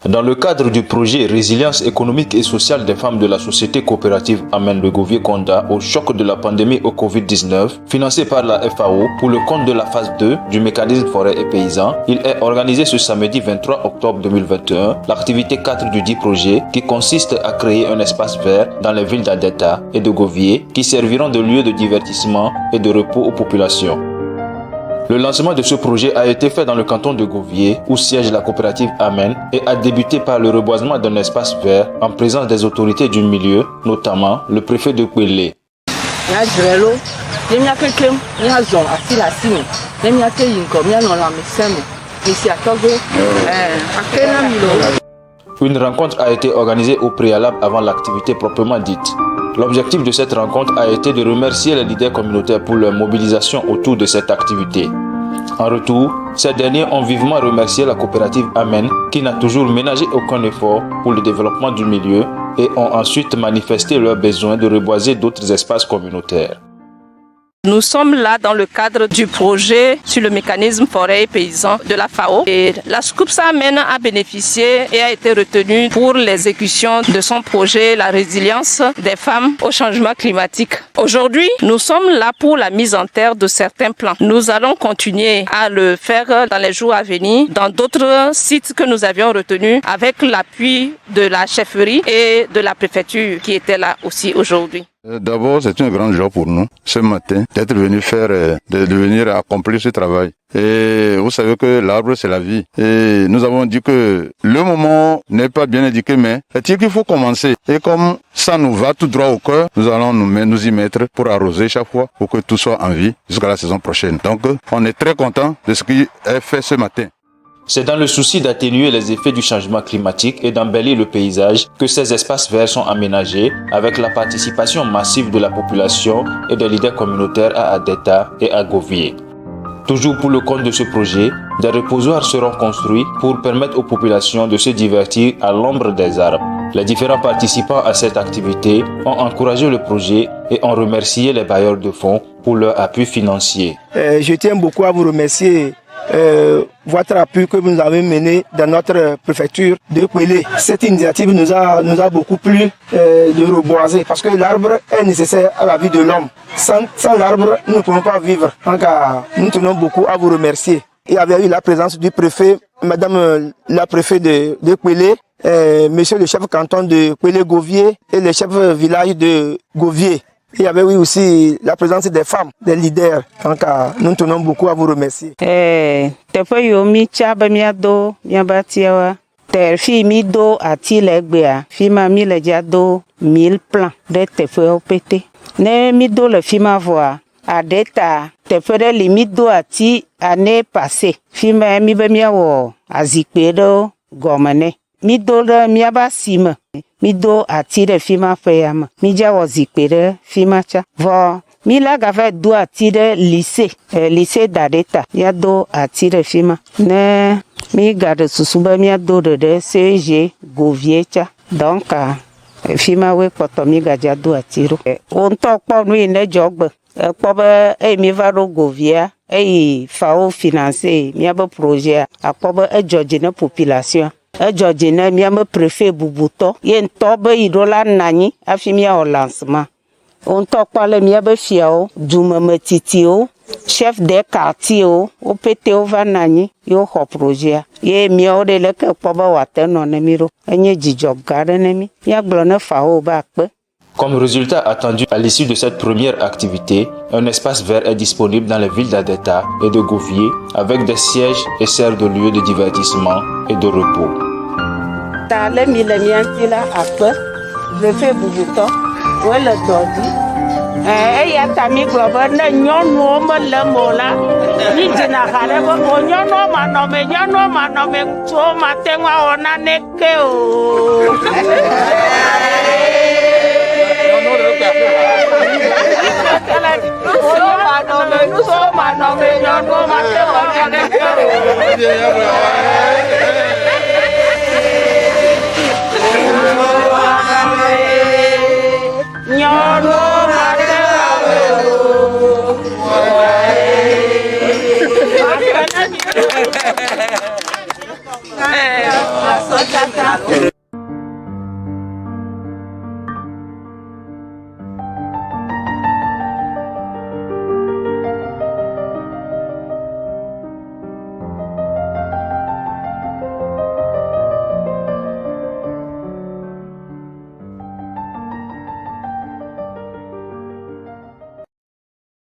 Dans le cadre du projet Résilience économique et sociale des femmes de la société coopérative Amen de Govier-Konda au choc de la pandémie au Covid-19, financé par la FAO pour le compte de la phase 2 du mécanisme forêt et paysan, il est organisé ce samedi 23 octobre 2021 l'activité 4 du dit projet qui consiste à créer un espace vert dans les villes d'Adeta et de Govier qui serviront de lieu de divertissement et de repos aux populations. Le lancement de ce projet a été fait dans le canton de Govier, où siège la coopérative Amen, et a débuté par le reboisement d'un espace vert en présence des autorités du milieu, notamment le préfet de Kwele. Une rencontre a été organisée au préalable avant l'activité proprement dite. L'objectif de cette rencontre a été de remercier les leaders communautaires pour leur mobilisation autour de cette activité. En retour, ces derniers ont vivement remercié la coopérative Amen qui n'a toujours ménagé aucun effort pour le développement du milieu et ont ensuite manifesté leur besoin de reboiser d'autres espaces communautaires. Nous sommes là dans le cadre du projet sur le mécanisme forêt et paysan de la FAO. Et la SCOUPSA Amen a bénéficié et a été retenue pour l'exécution de son projet La résilience des femmes au changement climatique. Aujourd'hui, nous sommes là pour la mise en terre de certains plans. Nous allons continuer à le faire dans les jours à venir, dans d'autres sites que nous avions retenus avec l'appui de la chefferie et de la préfecture qui était là aussi aujourd'hui. D'abord, c'est un grand joie pour nous, ce matin, d'être venu de venir accomplir ce travail. Et vous savez que l'arbre, c'est la vie. Et nous avons dit que le moment n'est pas bien indiqué, mais c'est-à-dire qu'il faut commencer. Et comme ça nous va tout droit au cœur, nous allons nous y mettre pour arroser chaque fois, pour que tout soit en vie jusqu'à la saison prochaine. Donc, on est très content de ce qui est fait ce matin. C'est dans le souci d'atténuer les effets du changement climatique et d'embellir le paysage que ces espaces verts sont aménagés avec la participation massive de la population et des leaders communautaires à Adeta et à Govier. Toujours pour le compte de ce projet, des reposoirs seront construits pour permettre aux populations de se divertir à l'ombre des arbres. Les différents participants à cette activité ont encouragé le projet et ont remercié les bailleurs de fonds pour leur appui financier. Je tiens beaucoup à vous remercier. Votre appui que vous avez mené dans notre préfecture de Kwele. Cette initiative nous a beaucoup plu de reboiser parce que l'arbre est nécessaire à la vie de l'homme. Sans l'arbre, nous ne pouvons pas vivre. Donc, nous tenons beaucoup à vous remercier. Il y avait eu la présence du préfet, madame la préfète de Kwele, monsieur le chef canton de Kwele-Govier et le chef village de Govier. Il y avait eu aussi la présence des femmes, des leaders. Donc, nous tenons beaucoup à vous remercier. Fi do ati legbea fi ma mi le dia do 1000 plans de tefe opete ne mi do le fi ma voa Adeta tefe de limite do ati année passée fi ma mi be mi wo azikpe do gomene mi do de mi aba sime mi do ati de fi ma feyama mi ja wo zikpe de fi ma cha vo mi la gave do ati de lycée d'Adeta ya do ati de fi ma ne mi garde susuba mi do de CG Govier donc fima we poto mi gaja do atiro on to po nu ine jogbe po be mi va ro Govier FAO financer mi aba projet a po be ejoji na population ejoji na mi aba préfet bubuto yen to be idola nani afimi o lancement on to po le mi aba fiao duma matitio chef de quartier au PTO vanani yo ho projet ye mi o de le ke po ba wate no ne mi ro enye jijob garden mi ya glone FAO ba pe. Comme résultat attendu à l'issue de cette première activité, un espace vert est disponible dans les villes d'Adeta et de Govier avec des sièges et sert de lieu de divertissement et de repos. Ta le mi le mi antila ape je fais bubuto ouais le dodi ya tami globe na nyono mo le mola ni dina kale bo nyono ma no me so ma tenwa ona neke o Eh.